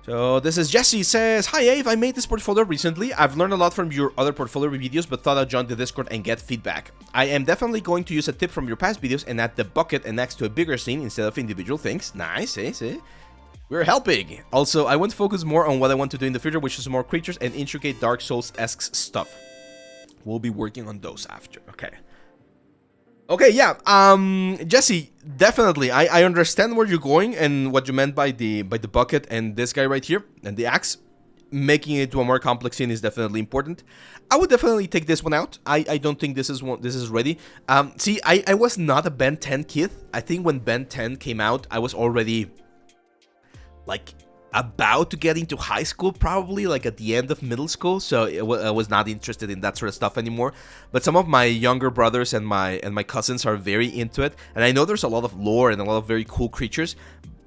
So this is Jesse says, "Hi Ave, I made this portfolio recently. I've learned a lot from your other portfolio videos, but thought I'd join the Discord and get feedback. I am definitely going to use a tip from your past videos and add the bucket and next to a bigger scene instead of individual things." Nice, see? We're helping. Also, I want to focus more on what I want to do in the future, which is more creatures and intricate Dark Souls-esque stuff. We'll be working on those after. Okay, yeah. Jesse, definitely. I understand where you're going and what you meant by the bucket and this guy right here and the axe. Making it to a more complex scene is definitely important. I would definitely take this one out. I don't think this is ready. See, I was not a Ben 10 kid. I think when Ben 10 came out, I was already like about to get into high school, probably like at the end of middle school, so I was not interested in that sort of stuff anymore. But some of my younger brothers and my cousins are very into it, and I know there's a lot of lore and a lot of very cool creatures,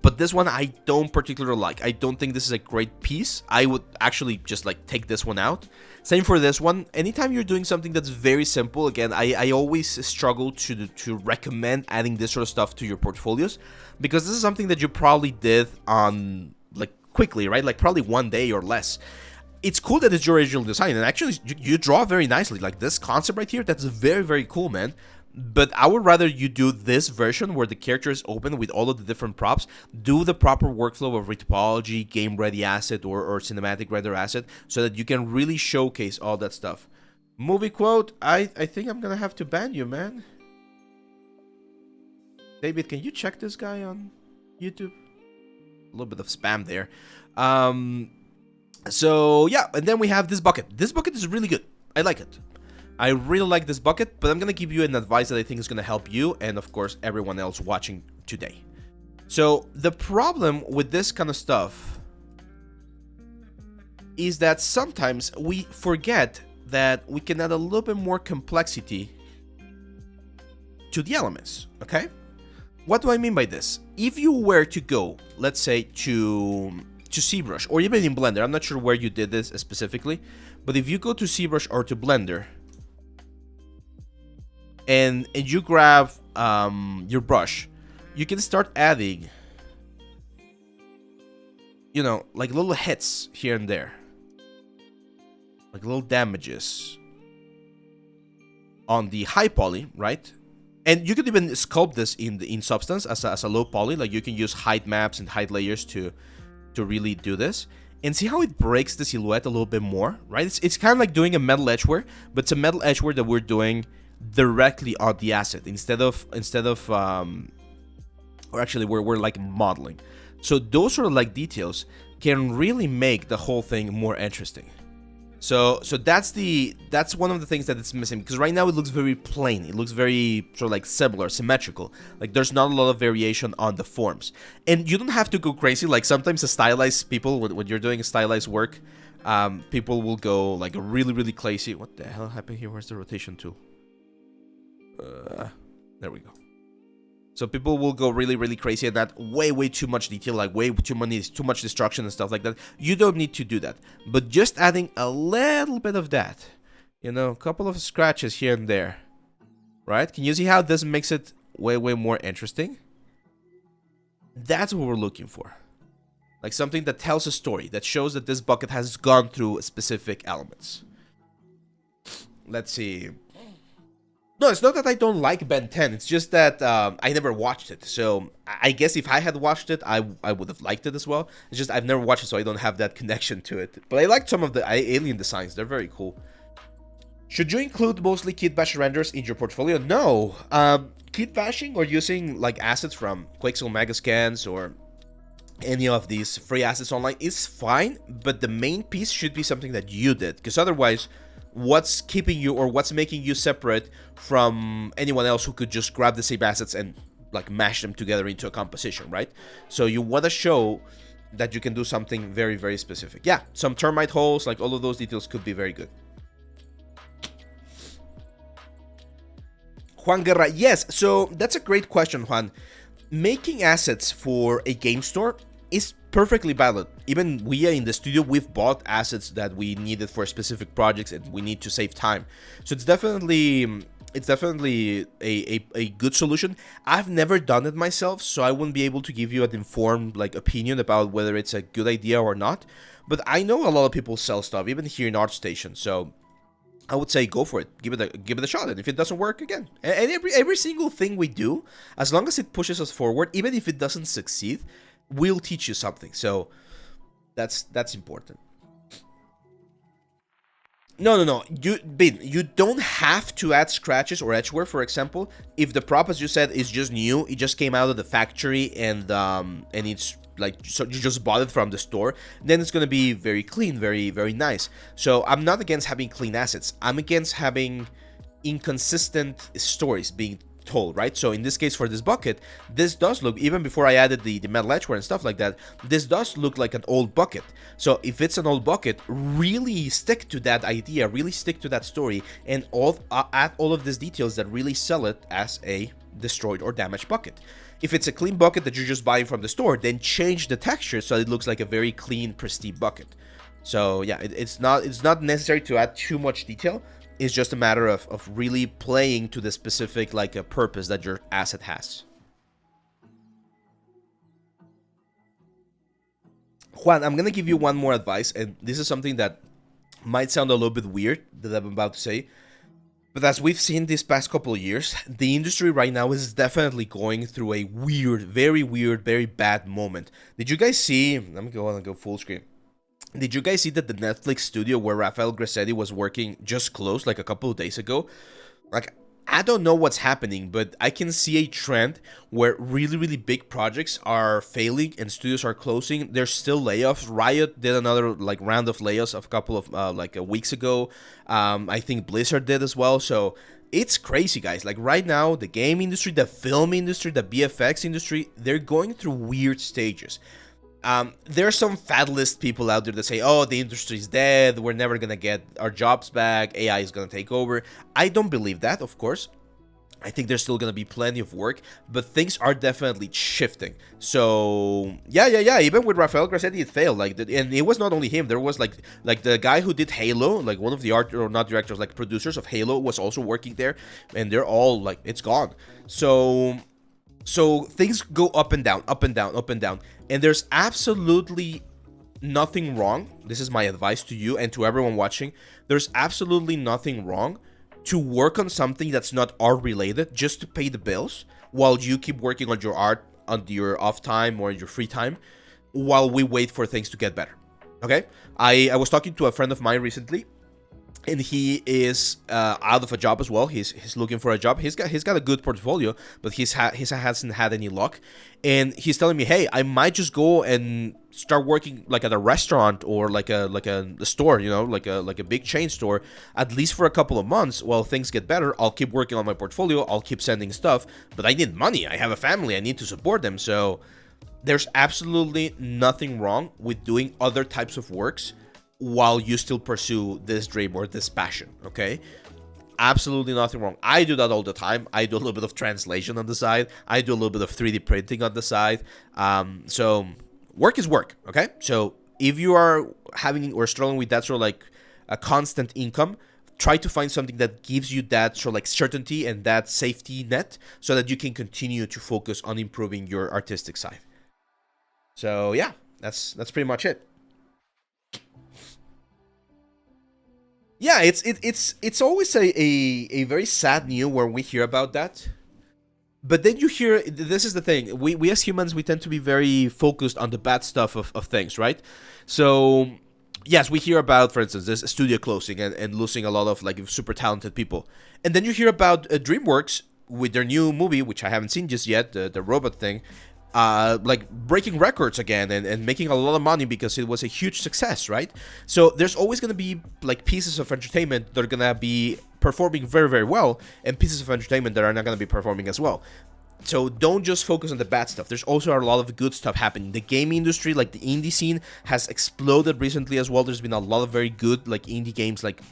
but this one I don't particularly like. I don't think this is a great piece. I would actually just like take this one out. Same for this one. Anytime you're doing something that's very simple, again, I always struggle to recommend adding this sort of stuff to your portfolios, because this is something that you probably did on like quickly, right? Like probably one day or less. It's cool that it's your original design, and actually you draw very nicely. Like this concept right here, that's very, very cool, man. But I would rather you do this version where the character is open with all of the different props, do the proper workflow of retopology, game ready asset, or cinematic render asset, so that you can really showcase all that stuff. Movie quote, I think I'm gonna have to ban you, man. David, can you check this guy on YouTube? A little bit of spam there. So yeah, and then we have this bucket. This bucket is really good. I like it. I really like this bucket, but I'm gonna give you an advice that I think is gonna help you and of course everyone else watching today. So the problem with this kind of stuff is that sometimes we forget that we can add a little bit more complexity to the elements, okay? What do I mean by this? If you were to go, let's say, to ZBrush, or even in Blender, I'm not sure where you did this specifically, but if you go to ZBrush or to Blender, and you grab your brush, you can start adding, you know, like little hits here and there, like little damages on the high poly, right? And you could even sculpt this in Substance as a low poly. Like you can use height maps and height layers to really do this. And see how it breaks the silhouette a little bit more, right? It's kind of like doing a metal edgeware, but it's a metal edgeware that we're doing directly on the asset instead of or actually we're like modeling. So those sort of like details can really make the whole thing more interesting. So that's one of the things that it's missing, because right now it looks very plain. It looks very sort of like similar, symmetrical. Like there's not a lot of variation on the forms, and you don't have to go crazy. Like sometimes the stylized people, when you're doing stylized work, people will go like really, really crazy. What the hell happened here? Where's the rotation tool? There we go. So people will go really, really crazy and add way too much detail, like way too much destruction and stuff like that. You don't need to do that, but just adding a little bit of that, you know, a couple of scratches here and there, right? Can you see how this makes it way more interesting? That's what we're looking for. Like something that tells a story, that shows that this bucket has gone through specific elements. Let's see. No, it's not that I don't like Ben 10. It's just that I never watched it. So I guess if I had watched it, I would have liked it as well. It's just I've never watched it, so I don't have that connection to it. But I liked some of the alien designs. They're very cool. Should you include mostly kit bash renders in your portfolio? No. Kit bashing or using like assets from Quixel Megascans or any of these free assets online is fine, but the main piece should be something that you did, because otherwise, what's keeping you or what's making you separate from anyone else who could just grab the same assets and like mash them together into a composition, right? So you want to show that you can do something very specific. Yeah, some termite holes, like all of those details could be very good. Juan Guerra, yes, so that's a great question, Juan. Making assets for a game store is perfectly valid. Even we in the studio, we've bought assets that we needed for specific projects and we need to save time. So it's definitely It's definitely a good solution. I've never done it myself, so I wouldn't be able to give you an informed like opinion about whether it's a good idea or not. But I know a lot of people sell stuff, even here in ArtStation. So I would say go for it. Give it a shot. And if it doesn't work, again. And every single thing we do, as long as it pushes us forward, even if it doesn't succeed, we'll teach you something. So that's important. No. You don't have to add scratches or edgeware, for example. If the prop, as you said, is just new, it just came out of the factory and it's like, so you just bought it from the store, then it's gonna be very clean, very nice. So I'm not against having clean assets. I'm against having inconsistent stories being told, right? So in this case, for this bucket, this does look, even before I added the metal edgeware and stuff like that, this does look like an old bucket. So if it's an old bucket, really stick to that idea, really stick to that story, and add all of these details that really sell it as a destroyed or damaged bucket. If it's a clean bucket that you're just buying from the store, then change the texture so it looks like a very clean, pristine bucket. So yeah, it's not necessary to add too much detail. It's just a matter of really playing to the specific like a purpose that your asset has. Juan, I'm gonna give you one more advice, and this is something that might sound a little bit weird that I'm about to say, but as we've seen these past couple of years, the industry right now is definitely going through a weird, very bad moment. Did you guys see? Let me go on and go full screen. Did you guys see that the Netflix studio where Rafael Grassetti was working just closed like a couple of days ago? Like, I don't know what's happening, but I can see a trend where really big projects are failing and studios are closing. There's still layoffs. Riot did another like round of layoffs a couple of weeks ago. I think Blizzard did as well. So it's crazy, guys. Like right now, the game industry, the film industry, the VFX industry, they're going through weird stages. There are some fatalist people out there that say, oh, the industry's dead, we're never gonna get our jobs back, AI is gonna take over. I don't believe that, of course. I think there's still gonna be plenty of work, but things are definitely shifting. So yeah. Even with Rafael Grassetti, it failed. Like, and it was not only him. There was like the guy who did Halo, like one of the art or not directors, like producers of Halo, was also working there, and they're all like, it's gone. So things go up and down, and there's absolutely nothing wrong. This is my advice to you and to everyone watching. There's absolutely nothing wrong to work on something that's not art related just to pay the bills while you keep working on your art on your off time or your free time while we wait for things to get better. Okay? I was talking to a friend of mine recently, and he is out of a job as well. He's looking for a job. He's got a good portfolio, but he hasn't had any luck. And he's telling me, hey, I might just go and start working like at a restaurant or like a store, you know, like a big chain store, at least for a couple of months while things get better. I'll keep working on my portfolio. I'll keep sending stuff, but I need money. I have a family. I need to support them. So there's absolutely nothing wrong with doing other types of works while you still pursue this dream or this passion, okay? Absolutely nothing wrong. I do that all the time. I do a little bit of translation on the side. I do a little bit of 3D printing on the side. So work is work, okay? So if you are having or struggling with that sort of like a constant income, try to find something that gives you that sort of like certainty and that safety net so that you can continue to focus on improving your artistic side. So yeah, that's pretty much it. Yeah, it's always a very sad news when we hear about that. But then you hear, this is the thing, we as humans, we tend to be very focused on the bad stuff of things, right? So, yes, we hear about, for instance, this studio closing and losing a lot of like super talented people. And then you hear about DreamWorks with their new movie, which I haven't seen just yet, the robot thing, like breaking records again and making a lot of money because it was a huge success, right? So there's always going to be like pieces of entertainment that are going to be performing very well and pieces of entertainment that are not going to be performing as well. So don't just focus on the bad stuff. There's also a lot of good stuff happening. The game industry, like the indie scene, has exploded recently as well. There's been a lot of very good like indie games like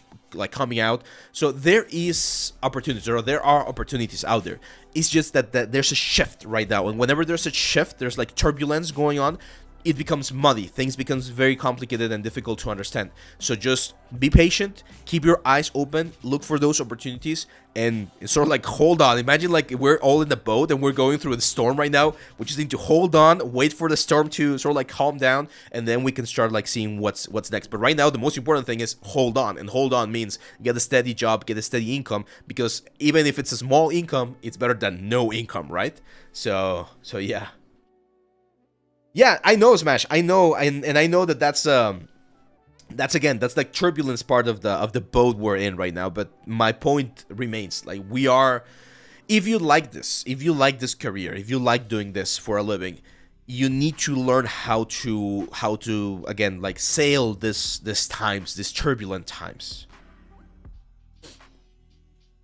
coming out. So there is opportunities, or there are opportunities out there. It's just that there's a shift right now, and whenever there's a shift, there's like turbulence going on. it becomes muddy. Things becomes very complicated and difficult to understand. So just be patient, keep your eyes open, look for those opportunities, and sort of like hold on. Imagine like we're all in the boat and we're going through the storm right now. We just need to hold on, wait for the storm to sort of like calm down, and then we can start like seeing what's next. But right now, the most important thing is hold on, and hold on means get a steady job, get a steady income, because even if it's a small income, it's better than no income, right? So yeah. Yeah, I know, Smash. I know, and I know that that's like turbulence part of the boat we're in right now. But my point remains, like, we are. If you like this career, if you like doing this for a living, you need to learn how to again, like, sail these turbulent times.